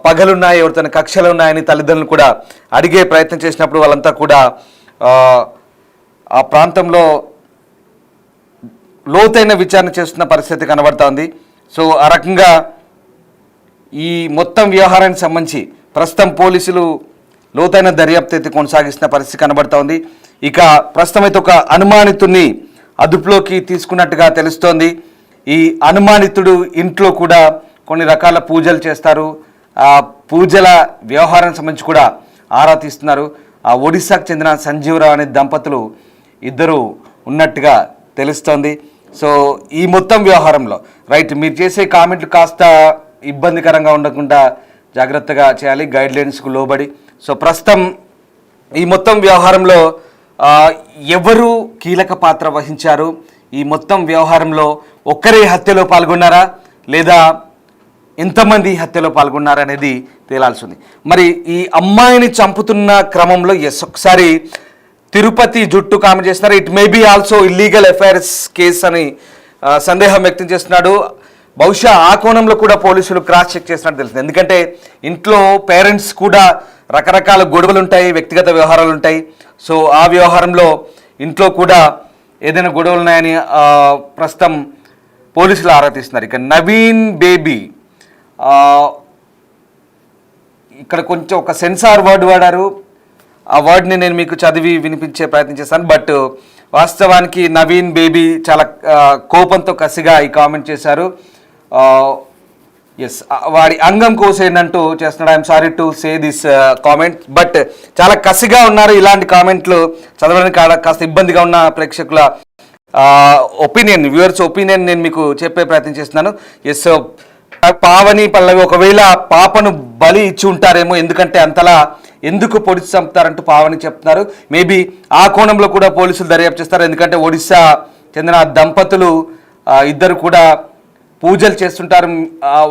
పగలున్నాయి, ఎవరితోనైనా కక్షలు ఉన్నాయని తల్లిదండ్రులు కూడా అడిగే ప్రయత్నం చేసినప్పుడు వాళ్ళంతా కూడా ఆ ప్రాంతంలో లోతైన విచారణ చేస్తున్న పరిస్థితి కనబడుతోంది. సో ఆ రకంగా ఈ మొత్తం వ్యవహారానికి సంబంధించి ప్రస్తుతం పోలీసులు లోతైన దర్యాప్తు అయితే కొనసాగిస్తున్న పరిస్థితి కనబడుతోంది. ఇక ప్రస్తుతం అయితే ఒక అనుమానితుడిని అదుపులోకి తీసుకున్నట్టుగా తెలుస్తోంది. ఈ అనుమానితుడు ఇంట్లో కూడా కొన్ని రకాల పూజలు చేస్తారు. ఆ పూజల వ్యవహారానికి సంబంధించి కూడా ఆరా తీస్తున్నారు. ఆ ఒడిశాకు చెందిన సంజీవరావు అనే దంపతులు ఇద్దరు ఉన్నట్టుగా తెలుస్తోంది. సో ఈ మొత్తం వ్యవహారంలో రైట్, మీరు చేసే కామెంట్లు కాస్త ఇబ్బందికరంగా ఉండకుండా జాగ్రత్తగా చేయాలి, గైడ్లైన్స్కు లోబడి. సో ప్రస్తుతం ఈ మొత్తం వ్యవహారంలో ఎవరు కీలక పాత్ర వహించారు? ఈ మొత్తం వ్యవహారంలో ఒక్కరే హత్యలో పాల్గొన్నారా లేదా ఎంతమంది హత్యలో పాల్గొన్నారా అనేది తేలాల్సి ఉంది. మరి ఈ అమ్మాయిని చంపుతున్న క్రమంలో ఒకసారి తిరుపతి జుట్టు కామెంట్ చేస్తున్నారు. It may be also illegal affairs case అని సందేహం వ్యక్తం చేస్తున్నాడు. బహుశా ఆ కోణంలో కూడా పోలీసులు క్రాస్ చెక్ చేసినట్టు తెలుస్తుంది. ఎందుకంటే ఇంట్లో పేరెంట్స్ కూడా రకరకాల గొడవలు ఉంటాయి, వ్యక్తిగత వ్యవహారాలు ఉంటాయి. సో ఆ వ్యవహారంలో ఇంట్లో కూడా ఏదైనా గొడవలు ఉన్నాయని ప్రస్తుతం పోలీసులు ఆరా తీస్తున్నారు. ఇక నవీన్ బేబీ ఇక్కడ కొంచెం ఒక సెన్సార్ వర్డ్ వాడారు. ఆ వర్డ్ని నేను మీకు చదివి వినిపించే ప్రయత్నం చేస్తాను. బట్ వాస్తవానికి నవీన్ బేబీ చాలా కోపంతో కసిగా ఈ కామెంట్ చేశారు. ఎస్, వాడి అంగం కోసేయండంటూ చేస్తున్నాడు. I'm sorry to say this comment, but చాలా కసిగా ఉన్నారు. ఇలాంటి కామెంట్లు చదవడానికి కాస్త ఇబ్బందిగా ఉన్న ప్రేక్షకుల వ్యూవర్స్ ఒపీనియన్ నేను మీకు చెప్పే ప్రయత్నం చేస్తున్నాను. ఎస్, పావని పల్లవి ఒకవేళ పాపను బలి ఇచ్చి ఉంటారేమో, ఎందుకంటే అంతలా ఎందుకు పొడిచి చంపుతారంటూ పావని చెప్తున్నారు. మేబీ ఆ కోణంలో కూడా పోలీసులు దర్యాప్తు చేస్తారు. ఎందుకంటే ఒడిశా చెందిన దంపతులు ఇద్దరు కూడా పూజలు చేస్తుంటారు.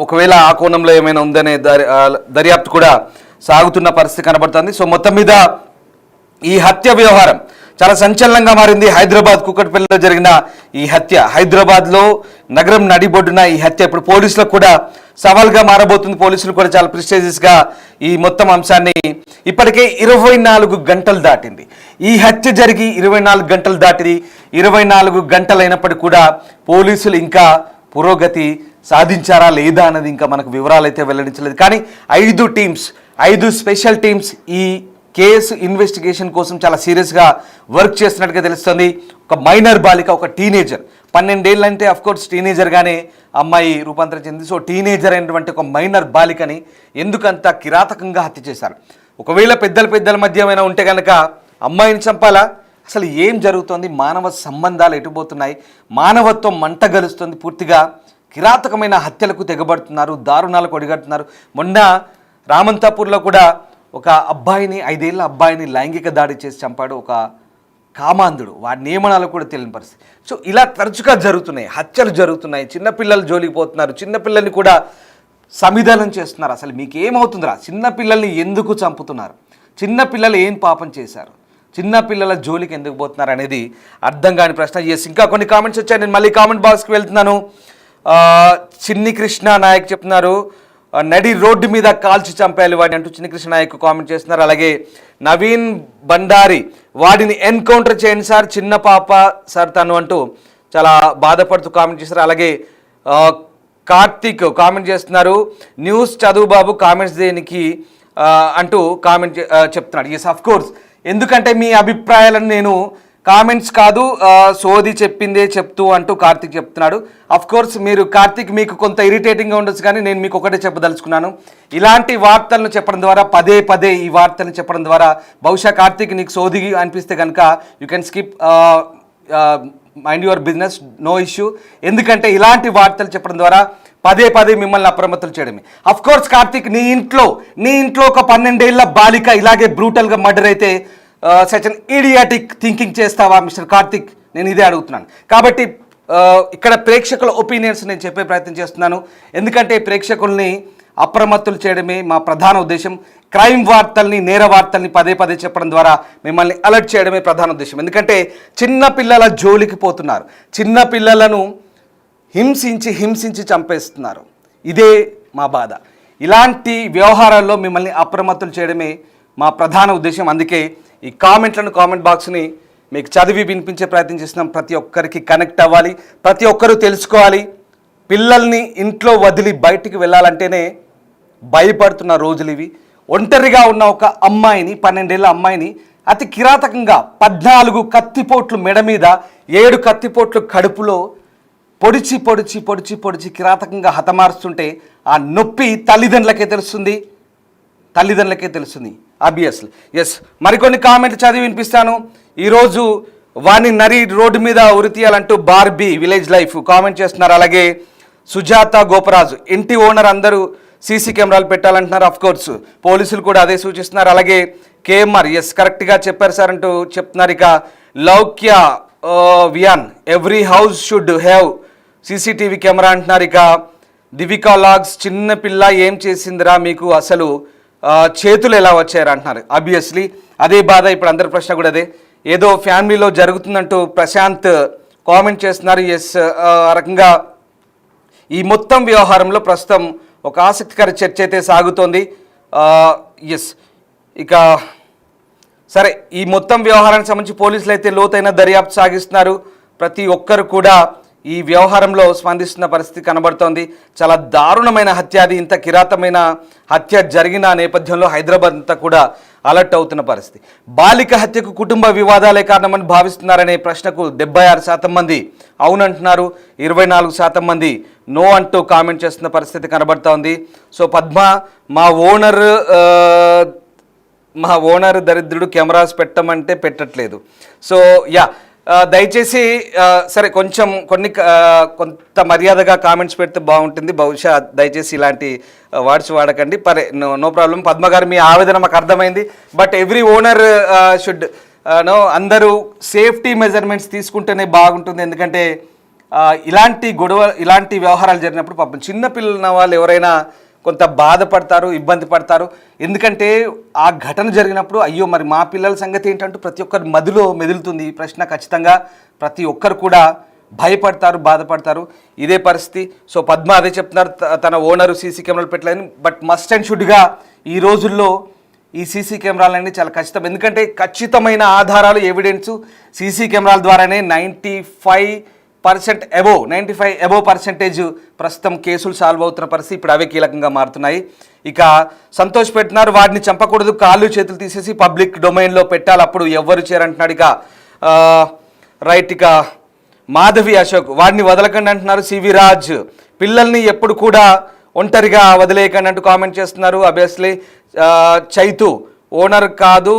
ఒకవేళ ఆ కోణంలో ఏమైనా ఉందనే దర్యాప్తు కూడా సాగుతున్న పరిస్థితి కనబడుతుంది. సో మొత్తం మీద ఈ హత్య వ్యవహారం చాలా సంచలనంగా మారింది. హైదరాబాద్ కుక్కట్పల్లిలో జరిగిన ఈ హత్య, హైదరాబాద్లో నగరం నడిబొడ్డున ఈ హత్య ఇప్పుడు పోలీసులకు కూడా సవాల్గా మారబోతుంది. పోలీసులు కూడా చాలా ప్రిస్టేజియస్గా ఈ మొత్తం అంశాన్ని ఇప్పటికే 24 గంటలు దాటింది. ఈ హత్య జరిగి 24 గంటలు దాటింది. 24 గంటలు అయినప్పటికీ కూడా పోలీసులు ఇంకా పురోగతి సాధించారా లేదా అన్నది ఇంకా మనకు వివరాలు అయితే వెల్లడించలేదు. కానీ 5 స్పెషల్ టీమ్స్ ఈ కేసు ఇన్వెస్టిగేషన్ కోసం చాలా సీరియస్గా వర్క్ చేస్తున్నట్టుగా తెలుస్తుంది. ఒక మైనర్ బాలిక, ఒక టీనేజర్, 12 ఏళ్ళు అంటే అఫ్కోర్స్ టీనేజర్గానే అమ్మాయి రూపాంతరం చెంది. సో టీనేజర్ అయినటువంటి ఒక మైనర్ బాలికని ఎందుకంత కిరాతకంగా హత్య చేశారు? ఒకవేళ పెద్దల మధ్య ఏమైనా ఉంటే కనుక అమ్మాయిని చంపాలా? అసలు ఏం జరుగుతుంది? మానవ సంబంధాలు ఎటుపోతున్నాయి? మానవత్వం మంట గలుస్తుంది. పూర్తిగా కిరాతకమైన హత్యలకు తెగబడుతున్నారు, దారుణాలకు ఒడిగడుతున్నారు. మొన్న రామంతాపూర్లో కూడా ఒక అబ్బాయిని, 5 ఏళ్ళ అబ్బాయిని లైంగిక దాడి చేసి చంపాడు ఒక కామాంధుడు. వాడి నియమనాలు కూడా తెలియని పరిస్థితి. సో ఇలా తరచుగా జరుగుతున్నాయి, హత్యలు జరుగుతున్నాయి. చిన్నపిల్లలు జోలికి పోతున్నారు, చిన్నపిల్లల్ని కూడా సమిధనం చేస్తున్నారు. అసలు మీకు ఏమవుతుందిరా? చిన్నపిల్లల్ని ఎందుకు చంపుతున్నారు? చిన్నపిల్లలు ఏం పాపం చేశారు? చిన్నపిల్లల జోలికి ఎందుకు పోతున్నారు అనేది అర్థం కాని ప్రశ్న. ఎస్, ఇంకా కొన్ని కామెంట్స్ వచ్చాయి. నేను మళ్ళీ కామెంట్ బాక్స్కి వెళ్తున్నాను. చిన్ని కృష్ణ నాయక్ చెప్తున్నారు, నడి రోడ్డు మీద కాల్చి చంపేయాలి వాడిని అంటూ చిన్ని కృష్ణ నాయక్ కామెంట్ చేస్తున్నారు. అలాగే నవీన్ బండారి, వాడిని ఎన్కౌంటర్ చేయండి సార్, చిన్న పాప సార్ తను అంటూ చాలా బాధపడుతూ కామెంట్ చేస్తారు. అలాగే కార్తీక్ కామెంట్ చేస్తున్నారు, న్యూస్ చదువు బాబు, కామెంట్స్ దేనికి అంటూ కామెంట్ చెప్తున్నాడు. ఎస్, ఆఫ్ కోర్స్, ఎందుకంటే మీ అభిప్రాయాలను నేను కామెంట్స్ కాదు సోది చెప్పిందే చెప్తూ అంటూ కార్తీక్ చెప్తున్నాడు. అఫ్ కోర్స్ మీరు కార్తీక్ మీకు కొంత ఇరిటేటింగ్గా ఉండొచ్చు, కానీ నేను మీకు ఒకటే చెప్పదలుచుకున్నాను. ఇలాంటి వార్తలను చెప్పడం ద్వారా, పదే ఈ వార్తలను చెప్పడం ద్వారా బహుశా కార్తీక్ నీకు సోది అనిపిస్తే కనుక you can skip, mind your business, no issue. ఎందుకంటే ఇలాంటి వార్తలు చెప్పడం ద్వారా పదే మిమ్మల్ని అప్రమత్తులు చేయడమే. అఫ్ కోర్స్ కార్తీక్, నీ ఇంట్లో ఒక 12 ఏళ్ల బాలిక ఇలాగే బ్రూటల్గా మర్డర్ అయితే సచ్ అన్ ఇడియాటిక్ థింకింగ్ చేస్తావా మిస్టర్ కార్తిక్? నేను ఇదే అడుగుతున్నాను. కాబట్టి ఇక్కడ ప్రేక్షకుల ఒపీనియన్స్ నేను చెప్పే ప్రయత్నం చేస్తున్నాను. ఎందుకంటే ప్రేక్షకుల్ని అప్రమత్తులు చేయడమే మా ప్రధాన ఉద్దేశం. క్రైమ్ వార్తల్ని, నేర వార్తల్ని పదే చెప్పడం ద్వారా మిమ్మల్ని అలర్ట్ చేయడమే ప్రధాన ఉద్దేశం. ఎందుకంటే చిన్న పిల్లల జోలికి పోతున్నారు, చిన్న పిల్లలను హింసించి చంపేస్తున్నారు. ఇదే మా బాధ. ఇలాంటి వ్యవహారాల్లో మిమ్మల్ని అప్రమత్తులు చేయడమే మా ప్రధాన ఉద్దేశం. అందుకే ఈ కామెంట్ బాక్స్ని మీకు చదివి వినిపించే ప్రయత్నం చేస్తున్నాం. ప్రతి ఒక్కరికి కనెక్ట్ అవ్వాలి, ప్రతి ఒక్కరూ తెలుసుకోవాలి. పిల్లల్ని ఇంట్లో వదిలి బయటికి వెళ్ళాలంటేనే భయపడుతున్న రోజులు ఇవి. ఒంటరిగా ఉన్న ఒక అమ్మాయిని, 12 ఏళ్ళ అమ్మాయిని అతి కిరాతకంగా 14 కత్తిపోట్లు మెడ మీద, 7 కత్తిపోట్లు కడుపులో పొడిచి కిరాతకంగా హతమారుస్తుంటే ఆ నొప్పి తల్లిదండ్రులకే తెలుస్తుంది ఆబ్వియస్లీ. ఎస్, మరికొన్ని కామెంట్లు చదివి వినిపిస్తాను. ఈరోజు వాణ్ణి నరి రోడ్డు మీద ఉరితీయాలంటూ బార్బీ విలేజ్ లైఫ్ కామెంట్ చేస్తున్నారు. అలాగే సుజాత గోపరాజు, ఇంటి ఓనర్ అందరూ సీసీ కెమెరాలు పెట్టాలంటున్నారు. అఫ్ కోర్స్ పోలీసులు కూడా అదే సూచిస్తున్నారు. అలాగే కేఎంఆర్, ఎస్ కరెక్ట్గా చెప్పారు సార్ అంటూ చెప్తున్నారు. ఇక Loukya Wiaan, every house should have CCTV camera అంటున్నారు. ఇక దివికా లాగ్స్, చిన్న పిల్ల ఏం చేసిందిరా మీకు, అసలు చేతులు ఎలా వచ్చారు అంటున్నారు. ఆబ్వియస్లీ అదే బాధ. ఇప్పుడు అందరి ప్రశ్న కూడా అదే, ఏదో ఫ్యామిలీలో జరుగుతుందంటూ ప్రశాంత్ కామెంట్ చేస్తున్నారు. ఎస్, ఆ రకంగా ఈ మొత్తం వ్యవహారంలో ప్రస్తుతం ఒక ఆసక్తికర చర్చ అయితే సాగుతోంది. ఎస్, ఇక సరే, ఈ మొత్తం వ్యవహారానికి సంబంధించి పోలీసులు అయితే లోతైన దర్యాప్తు సాగిస్తున్నారు. ప్రతి ఒక్కరు కూడా ఈ వ్యవహారంలో స్పందిస్తున్న పరిస్థితి కనబడుతోంది. చాలా దారుణమైన హత్య అది. ఇంత కిరాతమైన హత్య జరిగిన నేపథ్యంలో హైదరాబాద్ అంతా కూడా అలర్ట్ అవుతున్న పరిస్థితి. బాలిక హత్యకు కుటుంబ వివాదాలే కారణమని భావిస్తున్నారనే ప్రశ్నకు 76% మంది అవునంటున్నారు, 24% మంది నో అంటూ కామెంట్ చేస్తున్న పరిస్థితి కనబడుతోంది. సో పద్మ, మా ఓనర్ దరిద్రుడు కెమెరాస్ పెట్టమంటే పెట్టట్లేదు. సో యా, దయచేసి సరే కొంచెం కొంత మర్యాదగా కామెంట్స్ పెడితే బాగుంటుంది. బహుశా దయచేసి ఇలాంటి వర్డ్స్ వాడకండి. No problem. పద్మ గారు మీ ఆవేదన మాకు అర్థమైంది. బట్ ఎవ్రీ ఓనర్ షుడ్ అందరూ సేఫ్టీ మెజర్మెంట్స్ తీసుకుంటేనే బాగుంటుంది. ఎందుకంటే ఇలాంటి వ్యవహారాలు జరిగినప్పుడు పాపం చిన్నపిల్లలు ఉన్న వాళ్ళు ఎవరైనా కొంత బాధపడతారు, ఇబ్బంది పడతారు. ఎందుకంటే ఆ ఘటన జరిగినప్పుడు అయ్యో మరి మా పిల్లల సంగతి ఏంటంటూ ప్రతి ఒక్కరి మదిలో మెదులుతుంది ఈ ప్రశ్న. ఖచ్చితంగా ప్రతి ఒక్కరు కూడా భయపడతారు, బాధపడతారు. ఇదే పరిస్థితి. సో పద్మ అదే చెప్తున్నారు, తన ఓనరు సీసీ కెమెరాలు పెట్టలేదని. బట్ మస్ట్ అండ్ షుడ్గా ఈ రోజుల్లో ఈ సీసీ కెమెరాలన్నీ చాలా ఖచ్చితం. ఎందుకంటే ఖచ్చితమైన ఆధారాలు, ఎవిడెన్సు సీసీ కెమెరాల ద్వారానే 95% అబోవ్ పర్సెంటేజ్ ప్రస్తుతం కేసులు సాల్వ్ అవుతున్న పరిస్థితి. ఇప్పుడు అవే కీలకంగా మారుతున్నాయి. ఇక సంతోష్ పెట్టినారు, వాడిని చంపకూడదు, కాళ్ళు చేతులు తీసేసి పబ్లిక్ డొమైన్లో పెట్టాలి, అప్పుడు ఎవ్వరు చేరంటున్నాడు. ఇక రైట్. ఇక మాధవి అశోక్, వాడిని వదలకండి అంటున్నారు. సివి రాజ్, పిల్లల్ని ఎప్పుడు కూడా ఒంటరిగా వదిలేయకండి అంటూ కామెంట్ చేస్తున్నారు. అబియస్లీ చైతు, ఓనర్ కాదు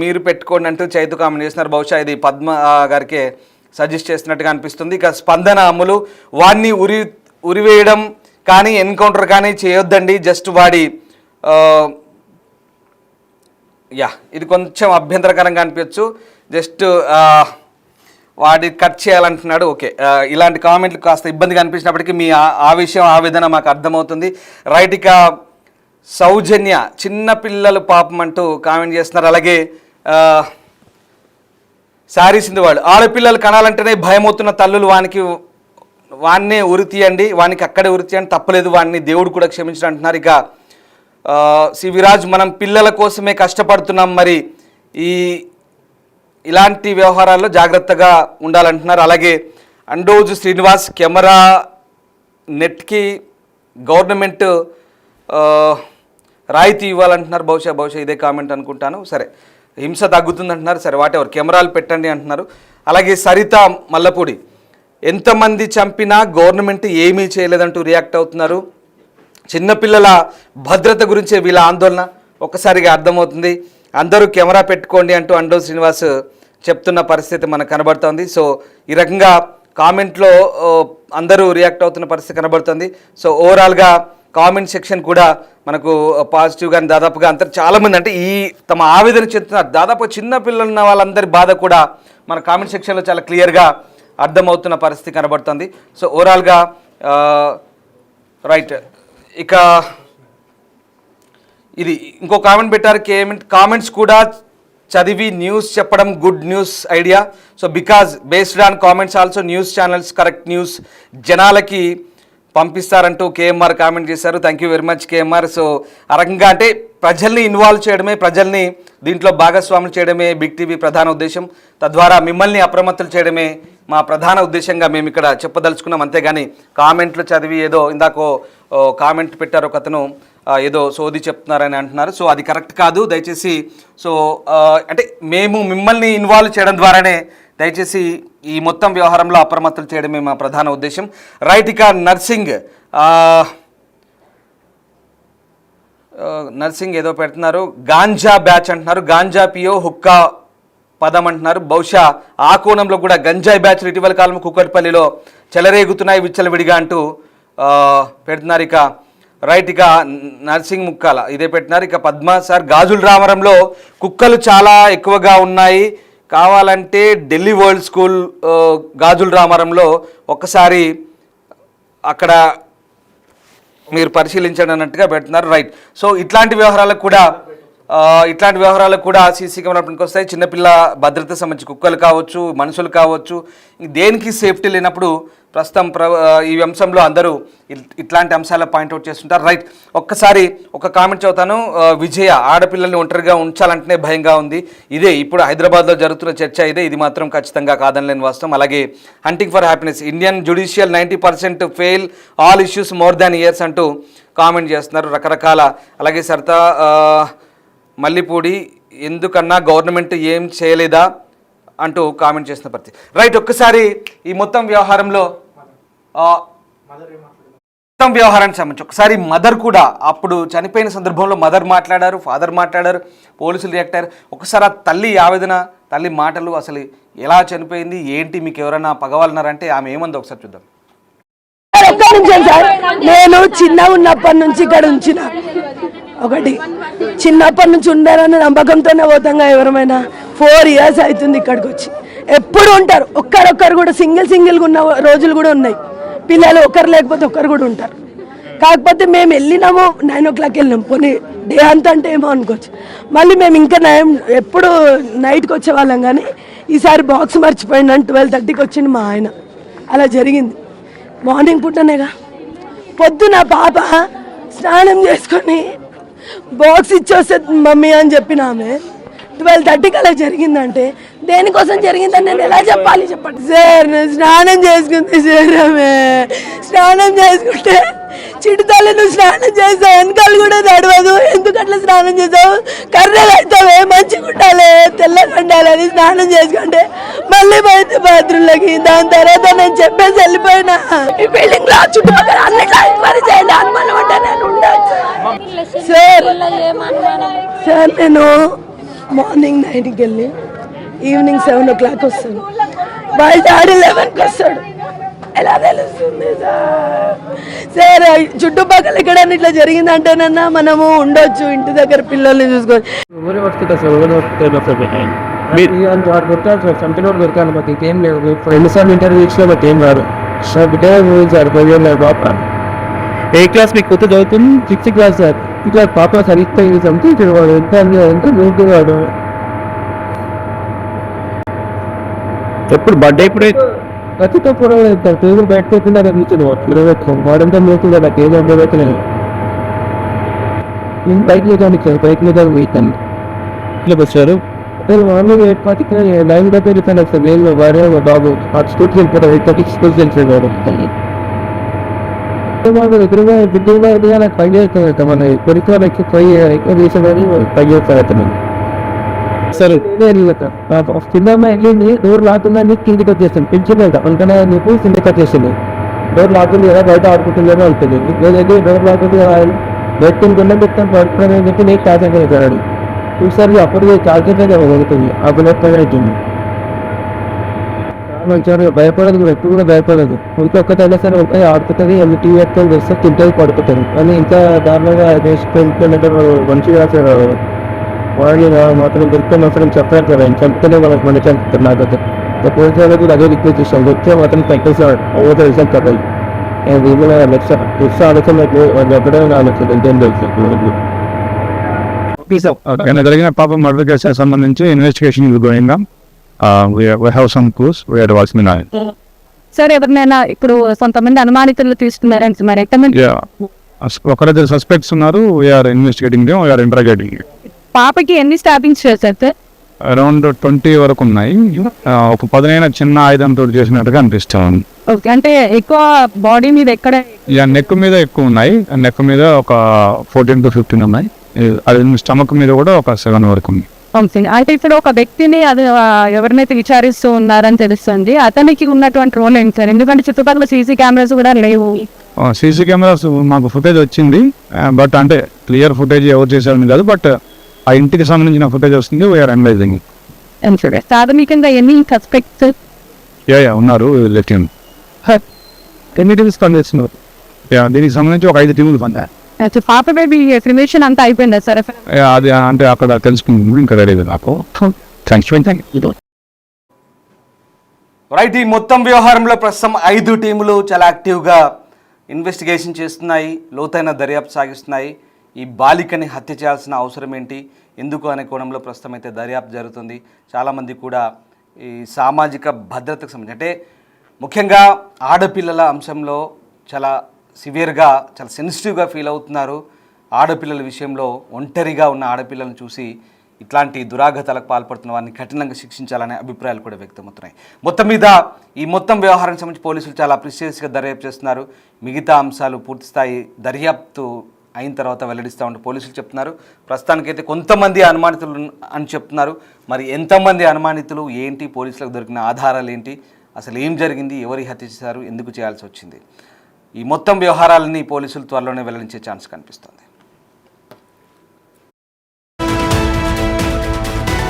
మీరు పెట్టుకోండి అంటూ చైతు కామెంట్ చేస్తున్నారు. బహుశా ఇది పద్మ గారికి సజెస్ట్ చేస్తున్నట్టుగా అనిపిస్తుంది. ఇక స్పందన అమ్ములు, వాడిని ఉరివేయడం కానీ ఎన్కౌంటర్ కానీ చేయొద్దండి, జస్ట్ వాడి ఇది కొంచెం అభ్యంతరకరంగా అనిపించచ్చు, జస్ట్ వాడి కట్ చేయాలంటున్నాడు. ఓకే, ఇలాంటి కామెంట్లు కాస్త ఇబ్బందిగా అనిపించినప్పటికీ మీ ఆవేదన మాకు అర్థమవుతుంది. రైట్. ఇక సౌజన్య, చిన్నపిల్లలు పాపం అంటూ కామెంట్ చేస్తున్నారు. అలాగే శారీసింది వాళ్ళు, ఆడపిల్లలు కనాలంటేనే భయమవుతున్న తల్లులు వాన్నే ఉరి తీయండి, వానికి అక్కడే ఉరి తీయండి, తప్పలేదు, వాడిని దేవుడు కూడా క్షమించడం అంటున్నారు. ఇక శివిరాజ్, మనం పిల్లల కోసమే కష్టపడుతున్నాం, మరి ఇలాంటి వ్యవహారాల్లో జాగ్రత్తగా ఉండాలంటున్నారు. అలాగే అండోజు శ్రీనివాస్, కెమెరా నెట్కి గవర్నమెంట్ రాయితీ ఇవ్వాలంటున్నారు. బహుశా ఇదే కామెంట్ అనుకుంటాను. సరే, హింస తగ్గుతుంది అంటున్నారు. సరే, వాటెవర్, కెమెరాలు పెట్టండి అంటున్నారు. అలాగే సరిత మల్లపూడి, ఎంతమంది చంపినా గవర్నమెంట్ ఏమీ చేయలేదంటూ రియాక్ట్ అవుతున్నారు. చిన్నపిల్లల భద్రత గురించే వీళ్ళ ఆందోళన ఒక్కసారిగా అర్థమవుతుంది. అందరూ కెమెరా పెట్టుకోండి అంటూ అండో శ్రీనివాస్ చెప్తున్న పరిస్థితి మనకు కనబడుతోంది. సో ఈ రకంగా కామెంట్లో అందరూ రియాక్ట్ అవుతున్న పరిస్థితి కనబడుతుంది. సో ఓవరాల్గా కామెంట్ సెక్షన్ కూడా మనకు పాజిటివ్గా దాదాపుగా అంతా చాలామంది అంటే తమ ఆవేదన చెందుతున్నారు. దాదాపు చిన్నపిల్లలు ఉన్న వాళ్ళందరి బాధ కూడా మన కామెంట్ సెక్షన్లో చాలా క్లియర్గా అర్థమవుతున్న పరిస్థితి కనబడుతుంది. సో ఓవరాల్గా రైట్. ఇక ఇది ఇంకో కామెంట్ పెట్టారు. కామెంట్స్ కూడా చదివి న్యూస్ చెప్పడం good news idea. So because based on comments also news channels correct news జనాలకి పంపిస్తారంటూ కేఎంఆర్ కామెంట్ చేశారు. Thank you very much KMR. So ఆ రకంగా అంటే ప్రజల్ని ఇన్వాల్వ్ చేయడమే, ప్రజల్ని దీంట్లో భాగస్వాములు చేయడమే బిగ్ టీవీ ప్రధాన ఉద్దేశం. తద్వారా మిమ్మల్ని అప్రమత్తులు చేయడమే మా ప్రధాన ఉద్దేశంగా మేము ఇక్కడ చెప్పదలుచుకున్నాం. అంతేగాని కామెంట్లు చదివి ఏదో ఇందాకో కామెంట్ పెట్టారు ఒక అతను, ఏదో సోది చెప్తున్నారని అంటున్నారు. సో అది కరెక్ట్ కాదు దయచేసి. సో అంటే మేము మిమ్మల్ని ఇన్వాల్వ్ చేయడం ద్వారానే దయచేసి ఈ మొత్తం వ్యవహారంలో అప్రమత్తులు చేయడమే మా ప్రధాన ఉద్దేశం. రైట్. ఇక నర్సింగ్ ఏదో పెడుతున్నారు, గాంజా బ్యాచ్ అంటున్నారు. గాంజా పియో హుక్కా పదం అంటున్నారు. బహుశా ఆ కోణంలో కూడా గంజాయి బ్యాచ్లు ఇటీవల కాలం కుక్కట్పల్లిలో చెలరేగుతున్నాయి విచ్చలవిడిగా అంటూ పెడుతున్నారు. ఇక రైట్. ఇక నర్సింగ్ ముక్కాల ఇదే పెట్టినారు. ఇక పద్మ సార్, గాజుల రామరంలో కుక్కలు చాలా ఎక్కువగా ఉన్నాయి, కావాలంటే ఢిల్లీ వరల్డ్ స్కూల్ గాజుల రామరంలో ఒక్కసారి అక్కడ మీరు పరిశీలించండి అన్నట్టుగా పెడుతున్నారు. రైట్. సో ఇట్లాంటి వ్యవహారాలకు కూడా సీసీ కెమెరా పనికి వస్తాయి. చిన్నపిల్ల భద్రత సంబంధించి కుక్కలు కావచ్చు, మనుషులు కావచ్చు, దేనికి సేఫ్టీ లేనప్పుడు ప్రస్తుతం ఈ అంశంలో అందరూ ఇట్లాంటి అంశాల పాయింట్అవుట్ చేస్తుంటారు. రైట్. ఒక్కసారి ఒక కామెంట్ చదువుతాను. విజయ, ఆడపిల్లల్ని ఒంటరిగా ఉంచాలంటేనే భయంగా ఉంది. ఇదే ఇప్పుడు హైదరాబాద్లో జరుగుతున్న చర్చ ఇదే. ఇది మాత్రం ఖచ్చితంగా కాదనలేని వాస్తవం. అలాగే hunting for happiness, Indian judicial 90% fail, all issues more than years అంటూ కామెంట్ చేస్తున్నారు రకరకాల. అలాగే సరితా మల్లిపూడి, ఎందుకన్నా గవర్నమెంట్ ఏం చేయలేదా అంటూ కామెంట్ చేసిన పరిస్థితి. రైట్. ఒక్కసారి ఈ మొత్తం వ్యవహారంలో వ్యవహారానికి సంబంధించి ఒకసారి మదర్ కూడా అప్పుడు చనిపోయిన సందర్భంలో మదర్ మాట్లాడారు, ఫాదర్ మాట్లాడారు, పోలీసులు రియాక్ట్ అయ్యారు. ఒకసారి ఆ తల్లి ఆవేదన, తల్లి మాటలు, అసలు ఎలా చనిపోయింది ఏంటి, మీకు ఎవరైనా పగవాలన్నారంటే ఆమె ఏమందో ఒకసారి చూద్దాం. ఎక్కడి నుంచి సార్? నేను చిన్న ఉన్నప్పటి నుంచి ఇక్కడ ఉంచిన ఒకటి చిన్నప్పటి నుంచి ఉండారన్న నమ్మకంతోనే పోతాంగా. ఎవరమైనా 4 years అవుతుంది ఇక్కడికి వచ్చి. ఎప్పుడు ఉంటారు, ఒక్కరొక్కరు కూడా సింగిల్గా ఉన్న రోజులు కూడా ఉన్నాయి. పిల్లలు ఒకరు లేకపోతే ఒక్కరు కూడా ఉంటారు. కాకపోతే మేము వెళ్ళినాము 9 o'clock వెళ్ళినాం. పోనీ డే అంతా అంటే ఏమో అనుకోవచ్చు. మళ్ళీ మేము ఇంకా ఎప్పుడు నైట్కి వచ్చేవాళ్ళం, కానీ ఈసారి బాక్స్ మర్చిపోయిందని 12:30కి వచ్చింది మా ఆయన. అలా జరిగింది. మార్నింగ్ పుట్టనేగా పొద్దున పాప స్నానం చేసుకొని బాక్స్ ఇచ్చొస్తుంది మమ్మీ అని చెప్పిన ఆమె 12:30కి అలా జరిగిందంటే దేనికోసం జరిగిందని నేను ఎలా చెప్పాలి చెప్పండి సార్? నేను స్నానం చేసుకుంది సార్. ఆమె స్నానం చేసుకుంటే చిటితల్లి నువ్వు స్నానం చేసావు, వెనకాలు కూడా నడవదు, ఎందుకు అట్లా స్నానం చేసావు, కర్రగా అవుతావే, మంచిగా ఉండాలి, తెల్లగా ఉండాలి అని స్నానం చేసుకుంటే మళ్ళీ పోయింది బాత్రూంలోకి. దాని తర్వాత నేను చెప్పేసి వెళ్ళిపోయినా. ఈ బిల్డింగ్ లో చుట్టుపక్కల అన్నిట్లో ఎంక్వైరీ చేయండి, అనుమానం అంటే నేను ఉండొచ్చు సార్. సార్ నేను మార్నింగ్ 9కి వెళ్ళి ఈవినింగ్ 7 o'clock వస్తాను. వాళ్ళ డాడీ 11కి వస్తాడు. ఎలా తెలుస్తుంది సార్? చుట్టుపక్కల ఇక్కడ ఇట్లా జరిగిందంటేనన్నా మనము ఉండొచ్చు ఇంటి దగ్గర పిల్లల్ని చూసుకొని. ఊరి వస్తుంది సార్, ఊరి వస్తుంది. వాడు కొట్టారు సార్, చంపినోడు దొరకాలి. మాకు ఇంకేం లేదు. 2 సార్లు ఇంటర్వ్యూ ఇచ్చినా మాకు ఏం రాదు సార్. బిడ్డ సార్ 10 ఏళ్ళు పాప. ఏ క్లాస్ మీకు కొత్త చదువుతుంది? 6th class sir. ఇట్లా పాప సరిగ్గా సంథింగ్ వాడు ఎంత నూకువాడు. ఎప్పుడు బర్త్డే ఎప్పుడు ప్రతితో కూడా పేరు బయటకు వచ్చింది. అక్కడ కూర్చొని వాడంతా నూకుతుంది. నాకు ఏదో ఉండబెట్టలేదు. నేను బైక్ మీద బైక్ మీద పోయితాను. ఇట్లా వచ్చారు మార్నింగ్ 8:40 9 దాకా వెళ్ళిపోయాను సార్. నేను వాడే బాబు స్కూల్కి వెళ్ళిపోతాను. 8:30 స్కూల్కి వెళ్ళిపోయాడు. ఎదురుగా బిడ్డగా నాకు పని చేస్తాను కదా, మన కొరికి వాళ్ళకి ఎక్కువ చేసేదని పని చేస్తాను అతను. సరే చిన్నమ్మ వెళ్ళింది, డోర్ లాక్కుందని కిందికి వచ్చేస్తాను. పిలిచింది కదా అందుకనే నీకు కిందికి వచ్చేసింది. డోర్ లాక్కుంది కదా, బయట ఆడుకుంటుందని అవుతుంది. లేదంటే డోర్ లాక్కుంది బయటకు గుండె పెట్టుకొని పడుతున్నానని చెప్పి నీకు టార్చర్ అవుతాడు. చూసారు అప్పటికి టార్చర్ జరుగుతుంది. ఆ పిల్లలు అవుతుంది. భయపడదు, ఎప్పుడు కూడా భయపడదు. ఇంకా ఒక్కటైనా సరే ఉంటాయి, ఆడుకుంటుంది, వెళ్ళి టీవీ పెట్టుకొని వస్తే తింటుంది, పడుకుంటుంది. కానీ ఇంకా దారుణంగా వేసుకుంటే మంచిగా వాళ్ళు మాత్రం దొరికితే మాత్రం చెప్పారు కదా, చంపుతూనే వాళ్ళకి మళ్ళీ చంపుతారు. నాకైతే పోలీసు వాళ్ళకి కూడా అదే రిక్వెస్ట్ చేస్తాను, వచ్చే మాత్రం తగ్గిస్తాడు. ఓవర్ రిజల్ట్ కదా లక్ష ఆలోచన వాళ్ళు ఎక్కడే ఆలోచన ఇంకేం తెలుసు. జరిగిన పాపం మర్డర్ కేసు సంబంధించి investigation is going on. We have some clues. We are watching it. Sir ఎవరినైనా ఇప్పుడు కొంతమంది అనుమానితులు తీసుకున్నారంటే మరి ఎంతమంది? ఒకరిద్దరు సస్పెక్ట్స్ ఉన్నారు. We are investigating them, we are interrogating. పాపకి ఎన్ని స్టాబింగ్స్ చేశారు సార్? అరౌండ్ 20 వరకు ఉన్నాయి. ఒక 10 చిన్న ఆయుధంతో చేసినట్టుగా అనిపిస్తుంది. ఓకే, అంటే ఎక్కువ బాడీ మీద ఎక్కడ? నెక్ మీద ఎక్కువ ఉన్నాయి. నెక్ మీద ఒక 14 to 15 ఉన్నాయి. అది స్టమక్ మీద కూడా ఒక 7 వరకు ఉంది. అయితే ఇప్పుడు ఒక వ్యక్తిని అది ఎవరినైతే విచారిస్తూ ఉన్నారని తెలుస్తుంది. అతనికి ఉన్నటువంటి రోల్ ఏంటి సార్? ఎందుకంటే చుట్టుపక్కల సీసీ కెమెరాస్ కూడా లేవు. సీసీ కెమెరాస్ మాకు ఫుటేజ్ వచ్చింది, బట్ అంటే క్లియర్ ఫుటేజ్ ఎవరు చేశారని కాదు, బట్ ఆ ఇంటికి సంబంధించిన ఫుటేజ్ వస్తుంది. We are analysing. ప్రాథమికంగా ఎన్ని సస్పెక్ట్స్ ఉన్నారు? ఎన్ని టీమ్స్ పనిచేస్తున్నారు? దీనికి సంబంధించి ఒక 5 టీములు పనిచేస్తారు. పాప బేబీ క్రిమేషన్ అంతా అయిపోయిందా సార్? అది అంటే అక్కడ తెలుసుకుంటుంది, ఇంకా తెలియదు నాకు. రైట్, ఈ మొత్తం వ్యవహారంలో ప్రస్తుతం 5 టీములు చాలా యాక్టివ్గా ఇన్వెస్టిగేషన్ చేస్తున్నాయి, లోతైన దర్యాప్తు సాగిస్తున్నాయి. ఈ బాలికని హత్య చేయాల్సిన అవసరం ఏంటి, ఎందుకు అనే కోణంలో ప్రస్తుతం అయితే దర్యాప్తు జరుగుతుంది. చాలామంది కూడా ఈ సామాజిక భద్రతకు సంబంధించి అంటే ముఖ్యంగా ఆడపిల్లల అంశంలో చాలా సివియర్గా, చాలా సెన్సిటివ్గా ఫీల్ అవుతున్నారు. ఆడపిల్లల విషయంలో ఒంటరిగా ఉన్న ఆడపిల్లలను చూసి ఇట్లాంటి దురాఘాతాలకు పాల్పడుతున్న వారిని కఠినంగా శిక్షించాలనే అభిప్రాయాలు కూడా వ్యక్తమవుతున్నాయి. మొత్తం మీద ఈ మొత్తం వ్యవహారానికి సంబంధించి పోలీసులు చాలా ప్రిసీరియస్గా దర్యాప్తు చేస్తున్నారు. మిగతా అంశాలు పూర్తిస్థాయి దర్యాప్తు అయిన తర్వాత వెల్లడిస్తామని పోలీసులు చెప్తున్నారు. ప్రస్తుతానికైతే కొంతమంది అనుమానితులు అని చెప్తున్నారు. మరి ఎంతమంది అనుమానితులు ఏంటి, పోలీసులకు దొరికిన ఆధారాలు ఏంటి, అసలు ఏం జరిగింది, ఎవరి హత్య చేశారు, ఎందుకు చేయాల్సి వచ్చింది, ఈ మొత్తం వ్యవహారాలని పోలీసులు త్వరలోనే వెల్లడించే ఛాన్స్ కనిపిస్తుంది.